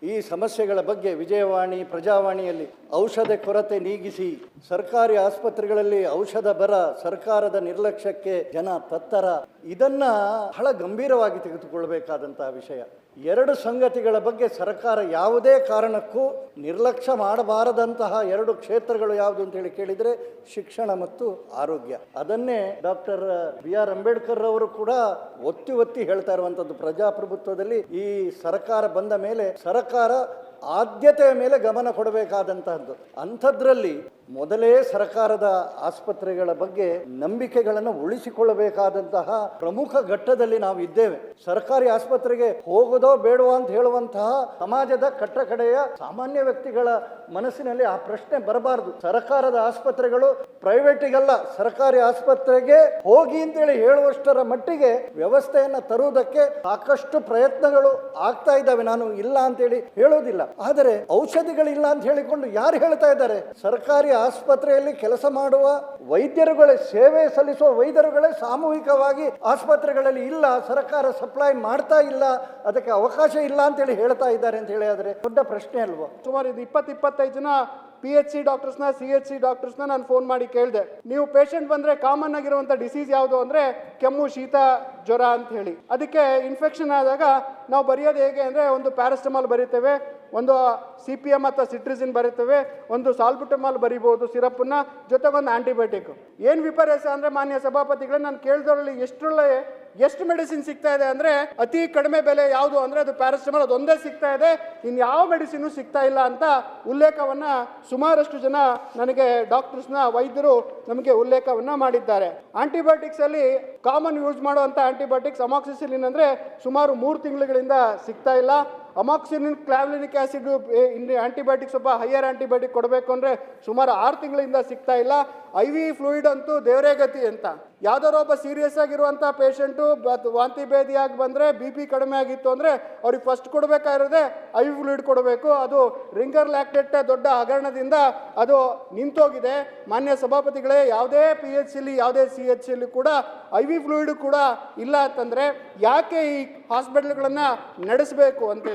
ಈ ಸಮಸ್ಯೆಗಳ ಬಗ್ಗೆ ವಿಜಯವಾಣಿ ಪ್ರಜಾವಾಣಿಯಲ್ಲಿ ಔಷಧ ಕೊರತೆ ನೀಗಿಸಿ, ಸರ್ಕಾರಿ ಆಸ್ಪತ್ರೆಗಳಲ್ಲಿ ಔಷಧ ಬರ, ಸರ್ಕಾರದ ನಿರ್ಲಕ್ಷ್ಯಕ್ಕೆ ಜನ ತತ್ತರ, ಇದನ್ನ ಬಹಳ ಗಂಭೀರವಾಗಿ ತೆಗೆದುಕೊಳ್ಳಬೇಕಾದಂತಹ ವಿಷಯ. ಎರಡು ಸಂಗತಿಗಳ ಬಗ್ಗೆ ಸರ್ಕಾರ ಯಾವುದೇ ಕಾರಣಕ್ಕೂ ನಿರ್ಲಕ್ಷ್ಯ ಮಾಡಬಾರದಂತಹ ಎರಡು ಕ್ಷೇತ್ರಗಳು ಯಾವುದು ಅಂತ ಹೇಳಿ ಕೇಳಿದರೆ ಶಿಕ್ಷಣ ಮತ್ತು ಆರೋಗ್ಯ. ಅದನ್ನೇ ಡಾಕ್ಟರ್ BR ಅಂಬೇಡ್ಕರ್ ಅವರು ಕೂಡ ಒತ್ತಿ ಒತ್ತಿ ಹೇಳ್ತಾ ಇರುವಂಥದ್ದು. ಪ್ರಜಾಪ್ರಭುತ್ವದಲ್ಲಿ ಈ ಸರ್ಕಾರ ಬಂದ ಮೇಲೆ ಸರ್ಕಾರ ಆದ್ಯತೆಯ ಮೇಲೆ ಗಮನ ಕೊಡಬೇಕಾದಂತಹದ್ದು. ಅಂಥದ್ರಲ್ಲಿ ಮೊದಲೇ ಸರ್ಕಾರದ ಆಸ್ಪತ್ರೆಗಳ ಬಗ್ಗೆ ನಂಬಿಕೆಗಳನ್ನು ಉಳಿಸಿಕೊಳ್ಳಬೇಕಾದಂತಹ ಪ್ರಮುಖ ಘಟ್ಟದಲ್ಲಿ ನಾವು ಇದ್ದೇವೆ. ಸರ್ಕಾರಿ ಆಸ್ಪತ್ರೆಗೆ ಹೋಗೋದೋ ಬೇಡವೋ ಅಂತ ಹೇಳುವಂತಹ ಸಮಾಜದ ಕಟ್ಟಕಡೆಯ ಸಾಮಾನ್ಯ ವ್ಯಕ್ತಿಗಳ ಮನಸ್ಸಿನಲ್ಲಿ ಆ ಪ್ರಶ್ನೆ ಬರಬಾರದು. ಸರ್ಕಾರದ ಆಸ್ಪತ್ರೆಗಳು ಪ್ರೈವೇಟಿಗಲ್ಲ, ಸರ್ಕಾರಿ ಆಸ್ಪತ್ರೆಗೆ ಹೋಗಿ ಅಂತೇಳಿ ಹೇಳುವಷ್ಟರ ಮಟ್ಟಿಗೆ ವ್ಯವಸ್ಥೆಯನ್ನು ತರುವುದಕ್ಕೆ ಸಾಕಷ್ಟು ಪ್ರಯತ್ನಗಳು ಆಗ್ತಾ ಇದ್ದಾವೆ. ನಾನು ಇಲ್ಲ ಅಂತೇಳಿ ಹೇಳೋದಿಲ್ಲ, ಆದರೆ ಔಷಧಿಗಳಿಲ್ಲ ಅಂತ ಹೇಳಿಕೊಂಡು ಯಾರು ಹೇಳ್ತಾ ಇದ್ದಾರೆ? ಸರ್ಕಾರಿ ಆಸ್ಪತ್ರೆಯಲ್ಲಿ ಕೆಲಸ ಮಾಡುವ ವೈದ್ಯರುಗಳೇ, ಸೇವೆ ಸಲ್ಲಿಸುವ ವೈದ್ಯರುಗಳೇ ಸಾಮೂಹಿಕವಾಗಿ ಆಸ್ಪತ್ರೆಗಳಲ್ಲಿ ಇಲ್ಲ, ಸರ್ಕಾರ ಸಪ್ಲೈ ಮಾಡ್ತಾ ಇಲ್ಲ, ಅದಕ್ಕೆ ಅವಕಾಶ ಇಲ್ಲ ಅಂತೇಳಿ ಹೇಳ್ತಾ ಇದ್ದಾರೆ ಅಂತ ಹೇಳಿ ಆದರೆ ದೊಡ್ಡ ಪ್ರಶ್ನೆ ಅಲ್ವಾ? ಸುಮಾರು 20-25 ಜನ PHC ಡಾಕ್ಟರ್ಸ್ನ CHC ಡಾಕ್ಟರ್ಸ್ನ ನಾನು ಫೋನ್ ಮಾಡಿ ಕೇಳಿದೆ, ನೀವು ಪೇಷಂಟ್ ಬಂದರೆ ಕಾಮನ್ ಆಗಿರುವಂಥ ಡಿಸೀಸ್ ಯಾವುದು ಅಂದರೆ ಕೆಮ್ಮು, ಶೀತ, ಜ್ವರ ಅಂತ ಹೇಳಿ. ಅದಕ್ಕೆ ಇನ್ಫೆಕ್ಷನ್ ಆದಾಗ ನಾವು ಬರೆಯೋದು ಹೇಗೆ ಅಂದರೆ ಒಂದು ಪ್ಯಾರಾಸಿಟಮಾಲ್ ಬರೀತೇವೆ, ಒಂದು CPM ಅಥವಾ ಸಿಟ್ರಿಸಿನ್ ಬರೀತೇವೆ, ಒಂದು ಸಾಲ್ಬುಟಮಾಲ್ ಬರಿಬೋದು ಸಿರಪ್ಪನ್ನ, ಜೊತೆಗೊಂದು ಆಂಟಿಬಯೋಟಿಕ್. ಏನು ವಿಪರ್ಯಾಸ ಅಂದರೆ ಮಾನ್ಯ ಸಭಾಪತಿಗಳೇ, ನಾನು ಕೇಳಿದವರಲ್ಲಿ ಎಷ್ಟು ಮೆಡಿಸಿನ್ ಸಿಗ್ತಾ ಇದೆ ಅಂದರೆ ಅತಿ ಕಡಿಮೆ ಬೆಲೆ ಯಾವುದು ಅಂದರೆ ಅದು ಪ್ಯಾರಾಸಿಟಮಾಲ್, ಅದೊಂದೇ ಸಿಗ್ತಾ ಇದೆ, ಇನ್ಯಾವ ಮೆಡಿಸಿನು ಸಿಗ್ತಾ ಇಲ್ಲ ಅಂತ ಉಲ್ಲೇಖವನ್ನು ಸುಮಾರಷ್ಟು ಜನ ನನಗೆ ಡಾಕ್ಟರ್ಸ್ನ ವೈದ್ಯರು ನಮಗೆ ಉಲ್ಲೇಖವನ್ನು ಮಾಡಿದ್ದಾರೆ. ಆಂಟಿಬಯೋಟಿಕ್ಸ್ ಅಲ್ಲಿ ಕಾಮನ್ ಯೂಸ್ ಮಾಡುವಂಥ ಆಂಟಿಬಯೋಟಿಕ್ಸ್ ಅಮಾಕ್ಸಿಸಿಲಿನ್ ಅಂದರೆ ಸುಮಾರು 3 ತಿಂಗಳುಗಳಿಂದ ಸಿಗ್ತಾ ಇಲ್ಲ. ಅಮಾಕ್ಸಿಲಿನ್, ಕ್ಲಾವ್ಲಿನಿಕ್ ಆ್ಯಸಿಡ್ ಆಂಟಿಬಯೋಟಿಕ್ಸ್ ಒಬ್ಬ ಹೈಯರ್ ಆಂಟಿಬಯೋಟಿಕ್ ಕೊಡಬೇಕು ಅಂದರೆ ಸುಮಾರು 6 ತಿಂಗಳಿಂದ ಸಿಗ್ತಾ ಇಲ್ಲ. IV ಫ್ಲೂಯಿಡ್ ಅಂತೂ ದೇವರೇ ಗತಿ ಅಂತ. ಯಾವ್ದಾರೋ ಒಬ್ಬ ಸೀರಿಯಸ್ ಆಗಿರುವಂಥ ಪೇಷಂಟು ವಾಂತಿ ಭೇದಿಯಾಗಿ ಬಂದರೆ, BP ಕಡಿಮೆ ಆಗಿತ್ತು ಅಂದರೆ ಅವ್ರಿಗೆ ಫಸ್ಟ್ ಕೊಡಬೇಕಾಗಿರೋದೆ IV ಫ್ಲೂಯಿಡ್ ಕೊಡಬೇಕು. ಅದು ರಿಂಗರ್ ಲ್ಯಾಕ್ಟೇಟ್ ದೊಡ್ಡ ಹಗರಣದಿಂದ ಅದು ನಿಂತೋಗಿದೆ. ಮಾನ್ಯ ಸಭಾಪತಿಗಳೇ, ಯಾವುದೇ PHCಲಿ ಯಾವುದೇ CHCಲಿ ಕೂಡ IV ಫ್ಲೂಯಿಡ್ ಕೂಡ ಇಲ್ಲ ಅಂತಂದರೆ ಯಾಕೆ ಈ ಹಾಸ್ಪಿಟಲ್ಗಳನ್ನು ನಡೆಸಬೇಕು ಅಂತೇಳಿ